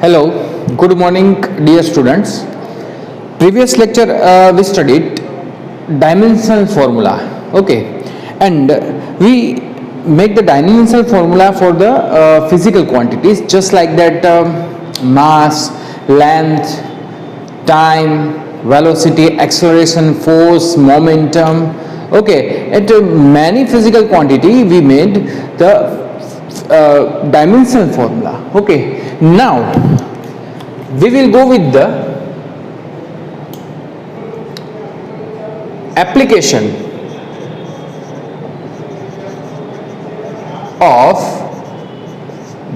Hello, good morning, dear students. Previous lecture we studied dimensional formula, okay, and we make the dimensional formula for the physical quantities, just like that mass, length, time, velocity, acceleration, force, momentum. Okay, at many physical quantity we made the dimensional formula. Okay, now we will go with the application of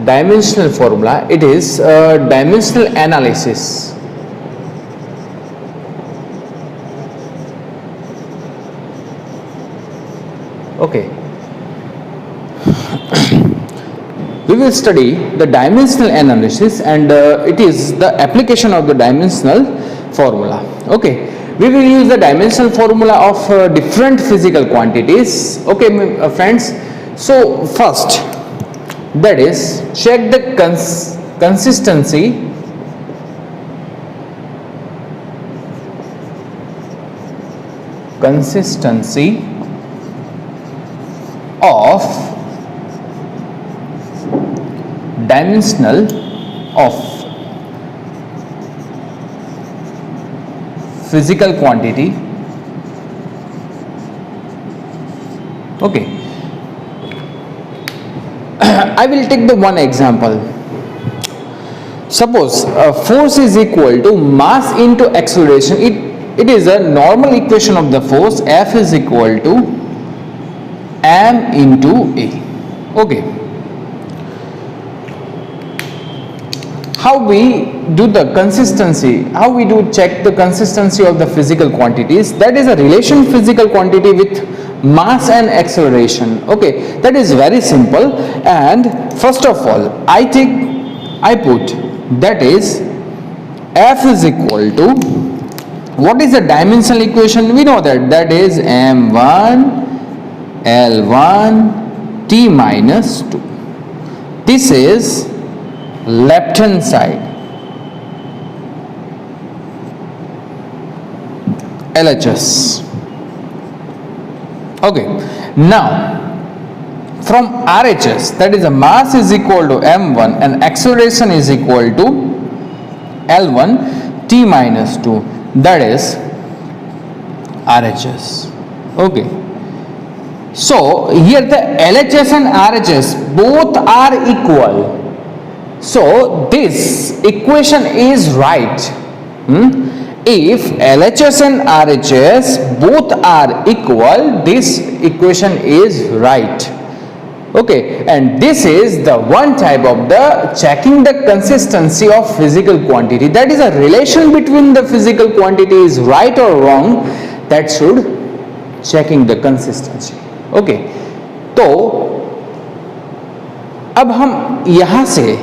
dimensional formula. It is dimensional analysis. Okay. We will study the dimensional analysis, and it is the application of the dimensional formula. Okay, we will use the dimensional formula of different physical quantities. Okay, friends. So first, that is, check the consistency of dimensional of physical quantity. Okay, I will take the one example. Suppose force is equal to mass into acceleration. It is a normal equation of the force. F is equal to m into a. Okay, how we do the consistency, how we do check the consistency of the physical quantities? That is a relation physical quantity with mass and acceleration. Okay, that is very simple. And first of all, I put that is F is equal to, what is the dimensional equation? We know that is m1 L1 t minus 2. This is left hand side, LHS. Okay, now from RHS, that is the mass is equal to m1 and acceleration is equal to L1 t minus 2, that is RHS. Okay, so here the LHS and RHS both are equal. So this equation is right. If LHS and RHS both are equal, this equation is right. Okay, and this is the one type of the checking the consistency of physical quantity. That is a relation between the physical quantity is right or wrong, that should checking the consistency. Okay, तो अब हम यहाँ से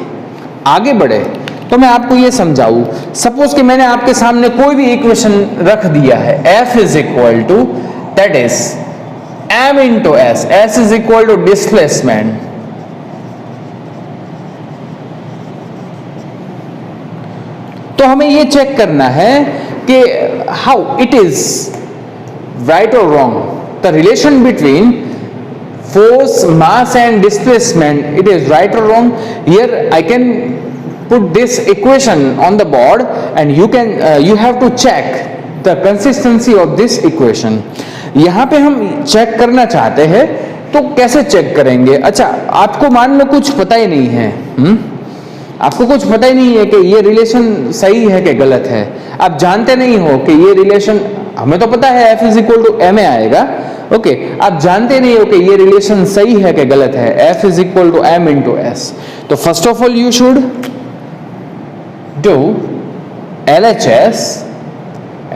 आगे बढ़े तो मैं आपको ये समझाऊं. सपोज कि मैंने आपके सामने कोई भी इक्वेशन रख दिया है. F is equal to, that is m into s. S is equal to displacement. तो हमें ये चेक करना है कि हाउ इट इज राइट और wrong. The relation between force, mass and displacement, it is right or wrong? Here I can put this equation on the board and you have to check the consistency of this equation. यहाँ पे हम check करना चाहते हैं तो कैसे check करेंगे? अच्छा, आपको मान लो कुछ पता ही नहीं है. आपको कुछ पता ही नहीं है कि ये रिलेशन सही है कि गलत है. आप जानते नहीं हो कि ये रिलेशन, हमें तो पता है F is equal to m आएगा. ओके, आप जानते नहीं हो कि ये रिलेशन सही है कि गलत है. F is equal to m into s. तो first of all you should do LHS.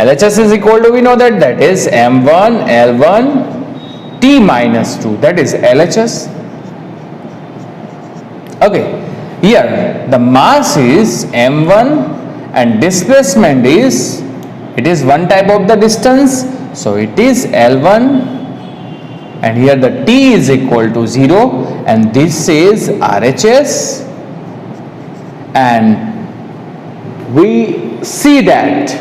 LHS is equal to, we know that is m1 L1 t minus 2, that is LHS. Okay, here the mass is m1 and displacement is, it is one type of the distance, so it is L1, and here the t is equal to 0 and this is RHS, and we see that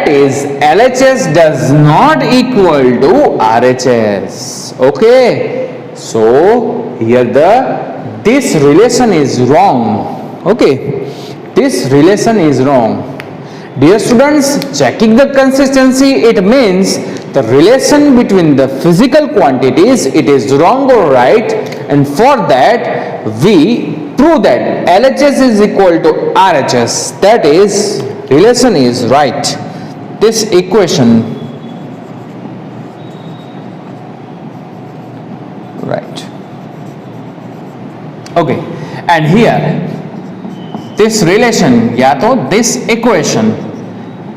is LHS does not equal to RHS. Okay, so here this relation is wrong. Okay, this relation is wrong. Dear students, checking the consistency, it means the relation between the physical quantities, it is wrong or right, and for that we prove that LHS is equal to RHS, that is relation is right. This equation right. Okay, and here this relation या तो this equation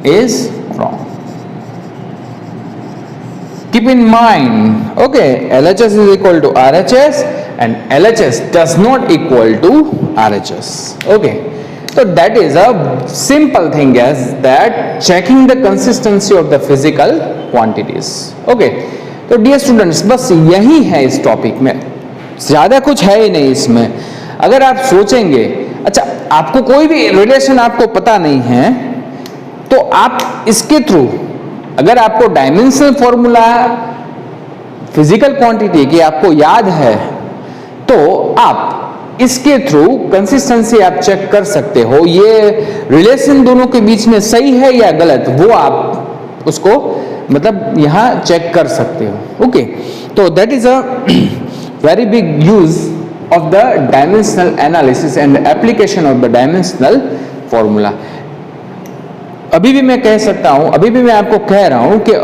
is wrong. Keep in mind, okay, LHS is equal to RHS and LHS does not equal to RHS. Okay, so that is a simple thing as that, checking the consistency of the physical quantities. Okay, तो dear students, बस यही है इस topic में, ज़्यादा कुछ है ही नहीं इसमें. अगर आप सोचेंगे, अच्छा आपको कोई भी रिलेशन आपको पता नहीं है, तो आप इसके थ्रू, अगर आपको डायमेंशनल फॉर्मूला फिजिकल क्वांटिटी की आपको याद है, तो आप इसके थ्रू कंसिस्टेंसी आप चेक कर सकते हो. ये रिलेशन दोनों के बीच में सही है या गलत, वो आप उसको मतलब यहां चेक कर सकते हो. ओके, तो that is a very big use of the dimensional analysis and application of the dimensional formula. अभी भी मैं कह सकता हूं, अभी भी मैं आपको कह रहा हूं कि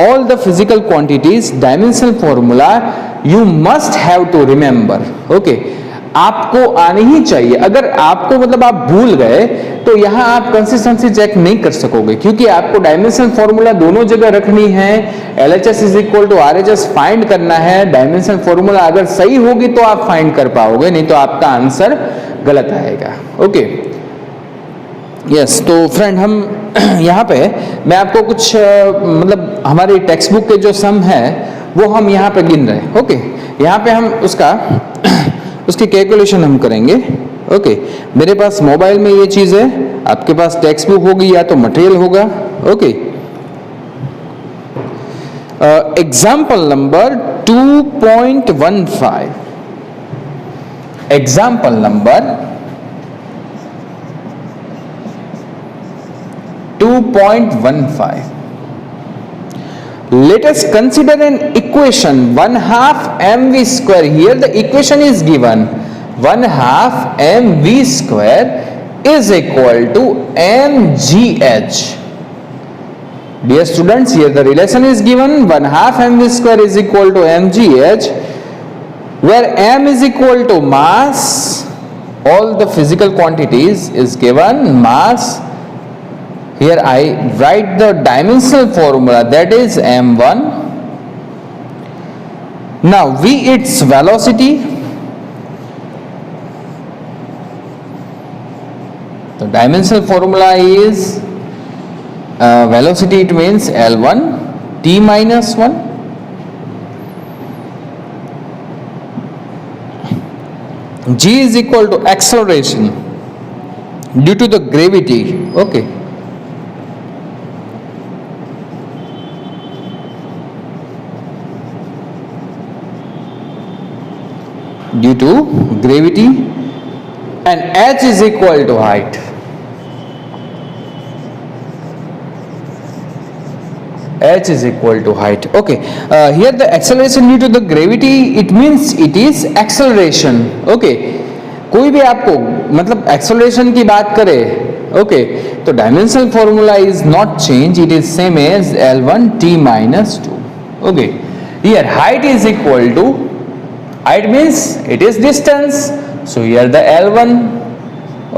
all the physical quantities dimensional formula you must have to remember. Okay, आपको आनी ही चाहिए. अगर आपको मतलब आप भूल गए तो यहां आप कंसिस्टेंसी चेक नहीं कर सकोगे, क्योंकि आपको डायमेंशनल फॉर्मूला दोनों जगह रखनी है. LHS is equal to RHS find करना है. डायमेंशनल फॉर्मूला अगर सही होगी तो आप फाइंड कर पाओगे, नहीं तो आपका आंसर गलत आएगा. Okay, yes. तो फ्रेंड, हम यहाँ पे मैं आपको कुछ मतलब हमारी टेक्स्ट बुक के जो सम है वो हम यहाँ पे गिन रहे हैं. ओके, यहाँ पे हम उसकी कैलकुलेशन हम करेंगे. ओके, मेरे पास मोबाइल में ये चीज़ है, आपके पास टेक्स्ट बुक होगी या तो मटेरियल होगा. Okay, example number 2.15. Example number 2.15. Let us consider an equation 1/2 mv square. Here the equation is given 1/2 mv square is equal to mgh. Dear students, here the relation is given 1/2 mv square is equal to mgh, where m is equal to mass. All the physical quantities is given mass. Here I write the dimensional formula, that is m1. Now v its velocity. The dimensional formula is velocity, it means L1 t minus 1. G is equal to acceleration due to the gravity. Okay. Due to gravity, and h is equal to height. H is equal to height. Okay, here the acceleration due to the gravity, it means it is acceleration. Okay, कोई भी आपको मतलब acceleration की बात करे, okay, तो dimensional formula is not change, it is same as L1 t minus 2. Okay, here height is equal to, height means it is distance, so here the L1.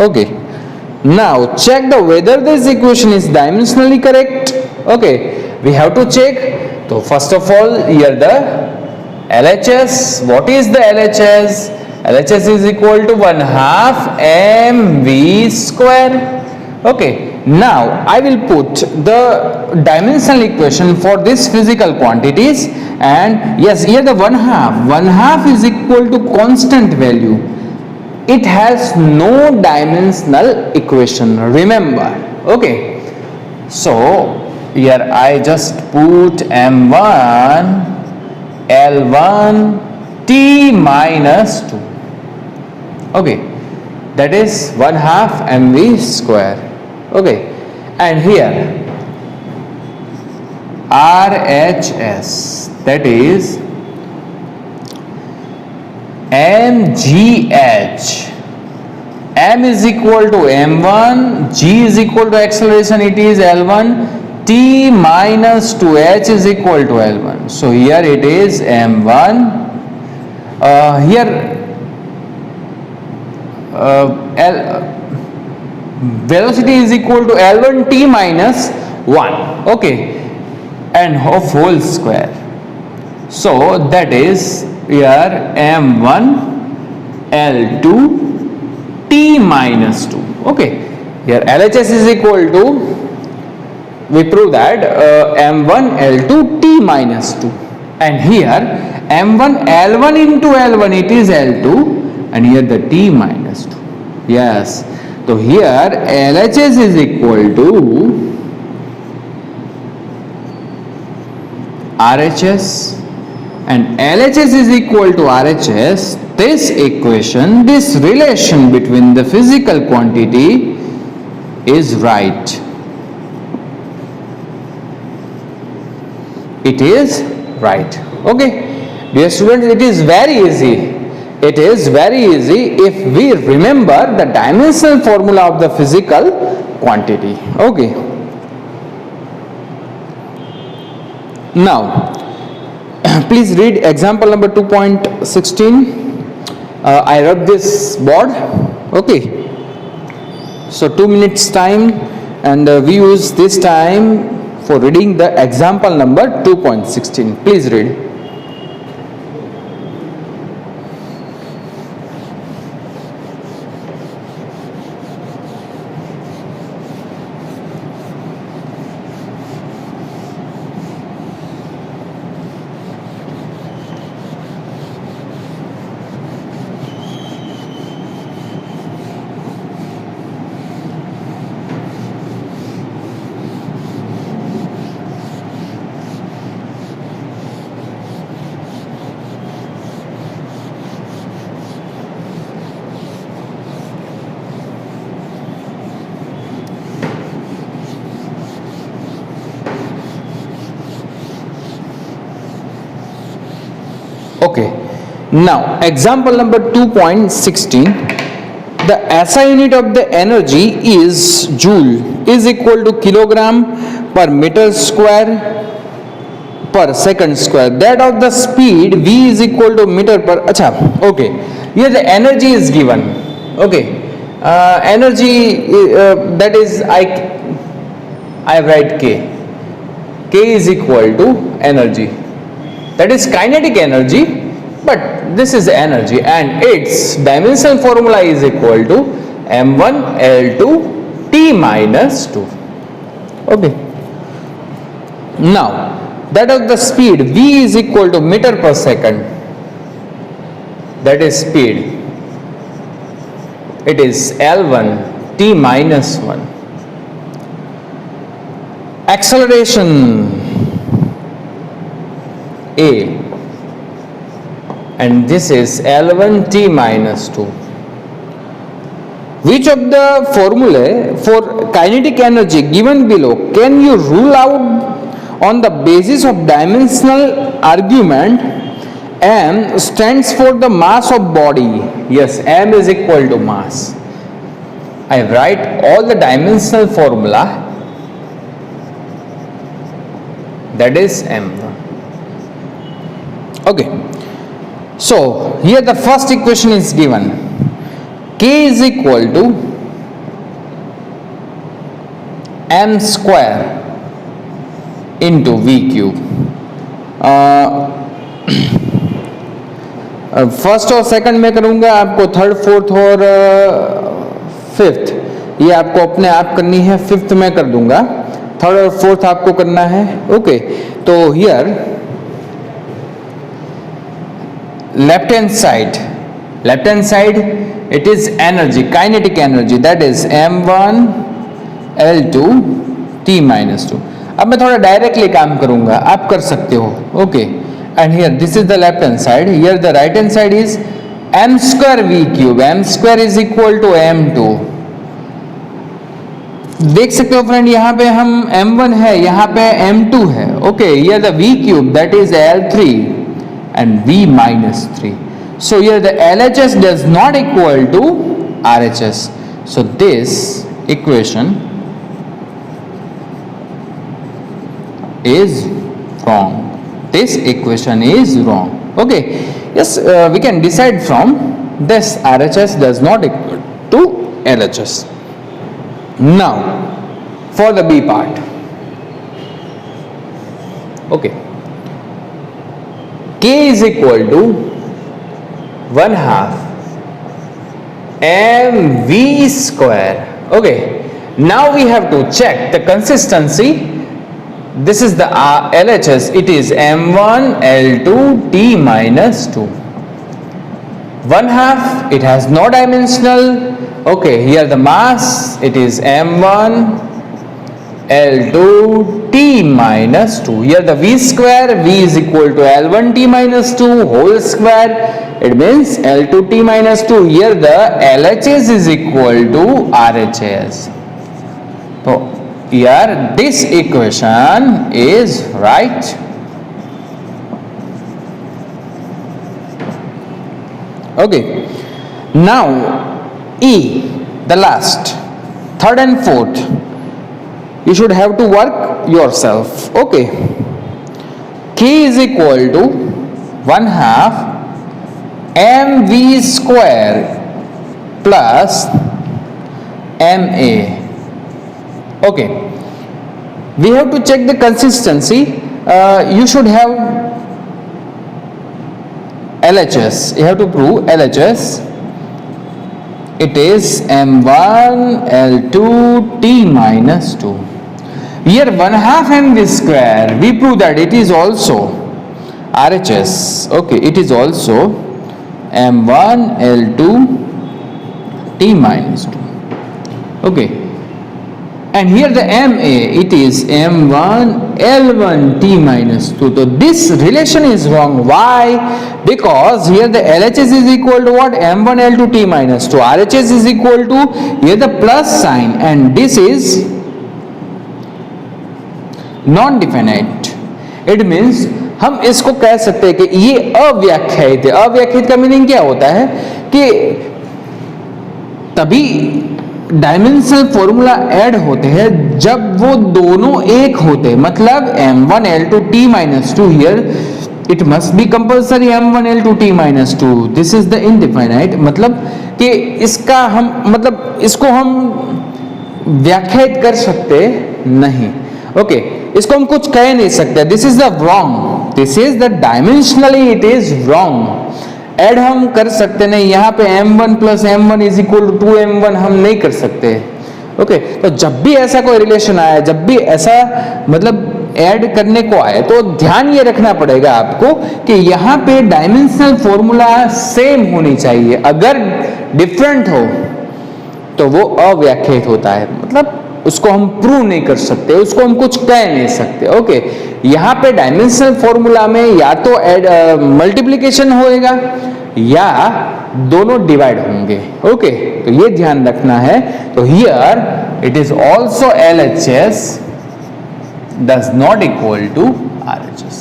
Okay, now check the whether this equation is dimensionally correct. Okay, we have to check. So first of all, here the LHS. What is the LHS? LHS is equal to 1/2 mv square. Okay, now I will put the dimensional equation for this physical quantities, and yes, here the 1/2 is equal to constant value. it has no dimensional equation, remember. Okay, so here I just put m1 L1 t minus 2. Okay, that is 1/2 mv square. Okay, and here RHS, that is mgh. M is equal to m1, g is equal to acceleration, it is L1, t minus 2h is equal to L1. So here it is m1, here velocity is equal to L1 t minus 1, okay, and of whole square. So that is here m1 L2 t minus 2. Okay, here LHS is equal to, we prove that m1 L2 t minus 2, and here m1 L1 into L1, it is L2, and here the t minus 2. Yes, so here LHS is equal to RHS and LHS is equal to RHS. This equation, this relation between the physical quantity is right. It is right. Okay, dear students, it is very easy. It is very easy if we remember the dimensional formula of the physical quantity. Okay. Now, please read example number 2.16. I wrote this board. Okay. So 2 minutes time, and we use this time for reading the example number 2.16. Please read. Okay, now example number 2.16. The SI unit of the energy is joule is equal to kilogram per meter square per second square. That of the speed v is equal to meter per. Acha, okay. Here the energy is given. Okay, energy that is I write k. K is equal to energy. That is kinetic energy, but this is energy, and its dimensional formula is equal to m1 L2 t minus 2. Okay. Now, that of the speed v is equal to meter per second. That is speed. It is L1 t minus 1. Acceleration A, and this is L1 t minus 2. Which of the formulae for kinetic energy given below can you rule out on the basis of dimensional argument? M stands for the mass of body. Yes, M is equal to mass. I write all the dimensional formula, that is M. Okay, so here the first equation is given. K is equal to m square into v cube. First और second में करूंगा, आपको third fourth और fifth ये आपको अपने आप करनी है, फिफ्थ में कर दूंगा, थर्ड और फोर्थ आपको करना है. ओके, तो here left hand side Left hand side, it is energy, kinetic energy, that is m1 l2 t minus 2. अब मैं थोड़ा डायरेक्टली काम करूंगा, आप कर सकते हो. Okay, and here this is the left hand side, here the right hand side is m square v cube. m square is equal to m2. देख सकते हो फ्रेंड, यहाँ पे हम m1 है, यहाँ पे m2 है. Okay, here the v cube, that is l3 and v minus 3. So here the LHS does not equal to RHS. So this equation is wrong. This equation is wrong. Okay. Yes, we can decide from this RHS does not equal to LHS. Now, for the B part. Okay. K is equal to 1/2 mv square. Okay, now we have to check the consistency. This is the LHS, it is m1 l2 t minus 2. 1/2, it has no dimensional. Okay, here the mass, it is m1 l2 t minus 2. Here the v square, v is equal to l1 t minus 2 whole square. It means l2 t minus 2. Here the LHS is equal to RHS. So here this equation is right. Okay. Now E, the last, third and fourth, you should have to work yourself. Okay. K is equal to 1/2 mv square plus ma. Okay, we have to check the consistency. You should have LHS, you have to prove LHS. It is m1 l2 t minus 2. Here 1/2 mv square, we prove that it is also RHS. Okay, it is also m1 l2 t minus 2. Okay, and here the ma, it is m1 l1 t minus 2. So this relation is wrong. Why? Because here the LHS is equal to what? m1 l2 t minus 2. RHS is equal to here the plus sign, and this is non-definite. It means हम इसको कह सकते हैं कि ये अव्याख्यायित है. अव्याख्यायित का meaning क्या होता है कि तभी डायमेंशनल फॉर्मूला ऐड होते हैं जब वो दोनों एक होते हैं. मतलब m1 l2 t minus 2, here it must be compulsory m1 l2 t minus 2. This is the indefinite. मतलब कि इसका हम मतलब इसको हम व्याख्यायित कर सकते नहीं. ओके, इसको हम कुछ कह नहीं सकते. This is the wrong. This is the dimensionally it is wrong. Add हम कर सकते नहीं. यहाँ पे m1 plus m1 is equal to 2m1 हम नहीं कर सकते. ओके, तो जब भी ऐसा कोई रिलेशन आए, जब भी ऐसा मतलब ऐड करने को आए, तो ध्यान ये रखना पड़ेगा आपको कि यहाँ पे डायमेंशनल फॉर्मूला सेम होनी चाहिए. अगर डिफरेंट हो तो वो अव्याख्यायित होता है. मतलब उसको हम प्रूव नहीं कर सकते, उसको हम कुछ कह नहीं सकते. ओके, यहाँ पे डायमेंशनल फॉर्मूला में या तो मल्टीप्लिकेशन होएगा या दोनों डिवाइड होंगे. ओके, तो ये ध्यान रखना है. तो here it is also LHS does not equal to RHS.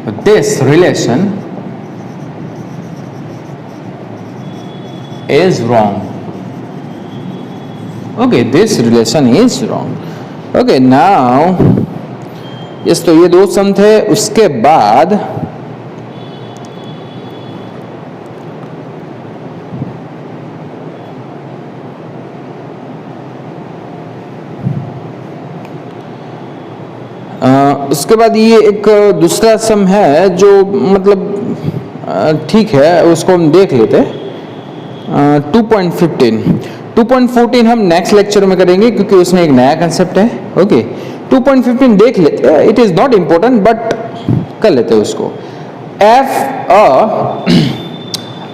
But this relation is wrong. Okay, this relation is wrong. Okay, now yes, तो ये दो सम थे. उसके बाद उसके बाद ये एक दूसरा सम है जो मतलब ठीक है, उसको हम देख लेते हैं. 2.14 हम नेक्स्ट लेक्चर में करेंगे क्योंकि उसमें एक नया कंसेप्ट है. ओके, 2.15 देख लेते हैं. It is not important but कर लेते हैं उसको.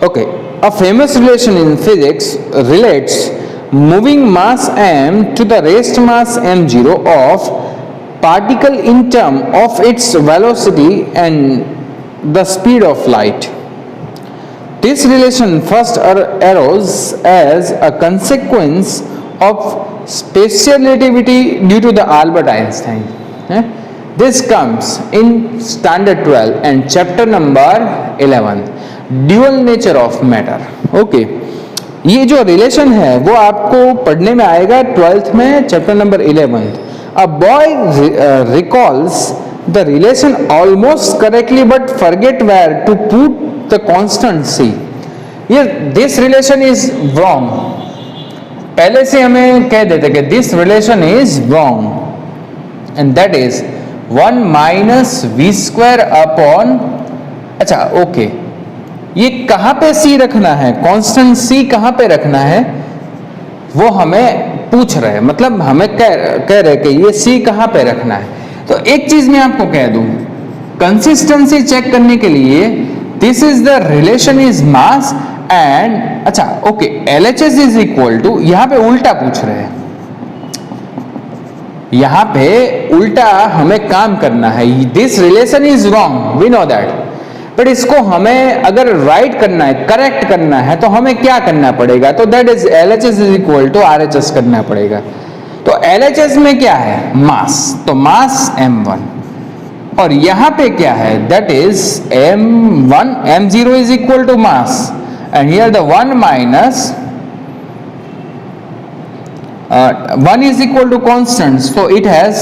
Okay, a famous relation in physics relates moving mass m to the rest mass m0 of particle in term of its velocity and the speed of light. This relation first arose as a consequence of special relativity due to the Albert Einstein. This comes in standard 12 and chapter number 11, dual nature of matter. Okay, ये जो relation है वो आपको पढ़ने में आएगा 12th में chapter number 11. A boy recalls the relation almost correctly but forget where to put the constant c. Here this relation is wrong. पहले से हमें कह देते कि this relation is wrong and that is 1 minus v square upon. अच्छा okay, ये कहाँ पे c रखना है, कांस्टेंट c कहाँ पे रखना है वो हमें पूछ रहे हैं, मतलब हमें कह रहे कि ये c कहाँ पे रखना है. तो एक चीज मैं आपको कह दूं, कंसिस्टेंसी चेक करने के लिए this is the relation is mass and अच्छा okay LHS is equal to, यहां पे उल्टा पूछ रहे हैं, यहां पे उल्टा हमें काम करना है. This relation is wrong, we know that, but इसको हमें अगर राइट करना है, करेक्ट करना है, तो हमें क्या करना पड़ेगा, तो that is LHS is equal to RHS करना पड़ेगा. तो LHS में क्या है, मास, तो मास m1 और यहां पे क्या है, that is m1, m0 is equal to mass and here the 1 minus 1 is equal to constant, so it has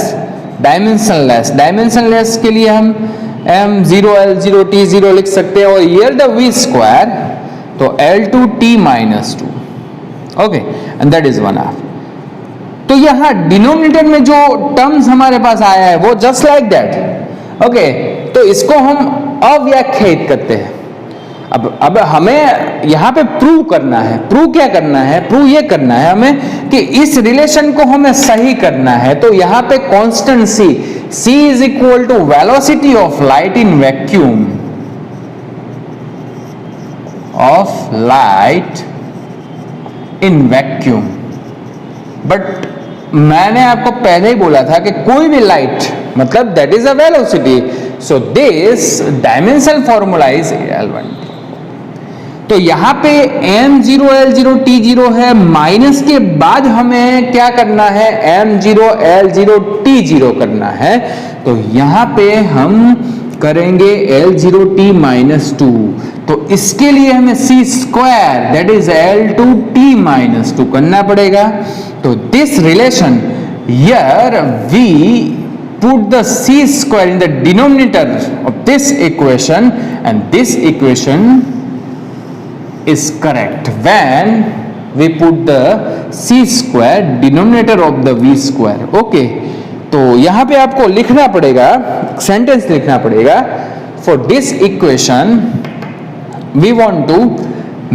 dimensionless. dimensionless के लिए हम m0 l0 t0 लिख सकते हैं और here the v square, तो l2 t minus 2. okay and that is 1/2. तो यहाँ डिनोमिनेटर में जो टर्म्स हमारे पास आया है वो जस्ट लाइक दैट. ओके, तो इसको हम अव्याख्यायित करते हैं. अब हमें यहाँ पे प्रूव करना है. प्रूव क्या करना है, प्रूव ये करना है हमें कि इस रिलेशन को हमें सही करना है. तो यहाँ पे constant c is equal to velocity of light in vacuum, of light in vacuum. But मैंने आपको पहले ही बोला था कि कोई भी लाइट मतलब that is a velocity, so this dimensional formula is L1. तो यहां पे m0 l0 t0 है, माइनस के बाद हमें क्या करना है, m0 l0 t0 करना है. तो यहां पे हम करेंगे l0 t minus 2. तो इसके लिए हमें c square that is l2 t minus 2 करना पड़ेगा. तो this relation here we put the c square in the denominator of this equation and this equation is correct when we put the c square denominator of the v square. okay, तो यहां पे आपको लिखना पड़ेगा, sentence लिखना पड़ेगा, for this equation we want to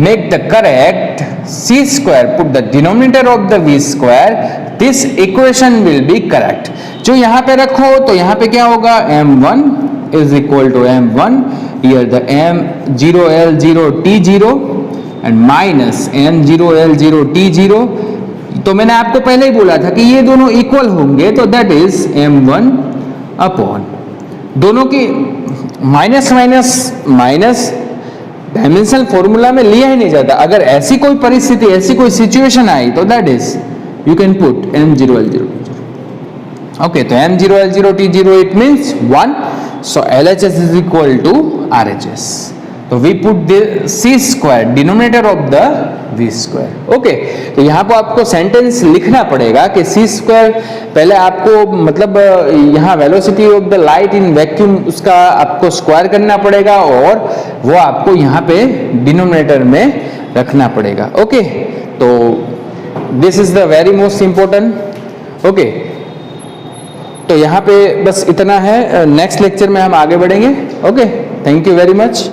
make the correct c square, put the denominator of the v square, this equation will be correct. जो यहां पे रखो तो यहां पे क्या होगा, m1 is equal to m1, here the m0 l0 t0 and minus m0 l0 t0. तो मैंने आपको पहले ही बोला था कि ये दोनों इक्वल होंगे, तो दैट इज m1 अपॉन, दोनों की minus minus minus dimensional formula में लिया ही नहीं जाता. अगर ऐसी कोई परिस्थिति, ऐसी कोई सिचुएशन आई तो that is you can put m0 l0 t0. okay, तो m0 l0 t0 it means 1, so LHS is equal to RHS. तो we put the c square denominator of the v square. okay, तो यहाँ पर आपको sentence लिखना पड़ेगा कि c square, पहले आपको मतलब यहाँ velocity of the light in vacuum उसका आपको स्क्वायर करना पड़ेगा और वो आपको यहाँ पे डिनोमिनेटर में रखना पड़ेगा. ओके, तो this is the very most important. Okay, तो यहाँ पे बस इतना है. नेक्स्ट लेक्चर में हम आगे बढ़ेंगे. Okay, thank you very much.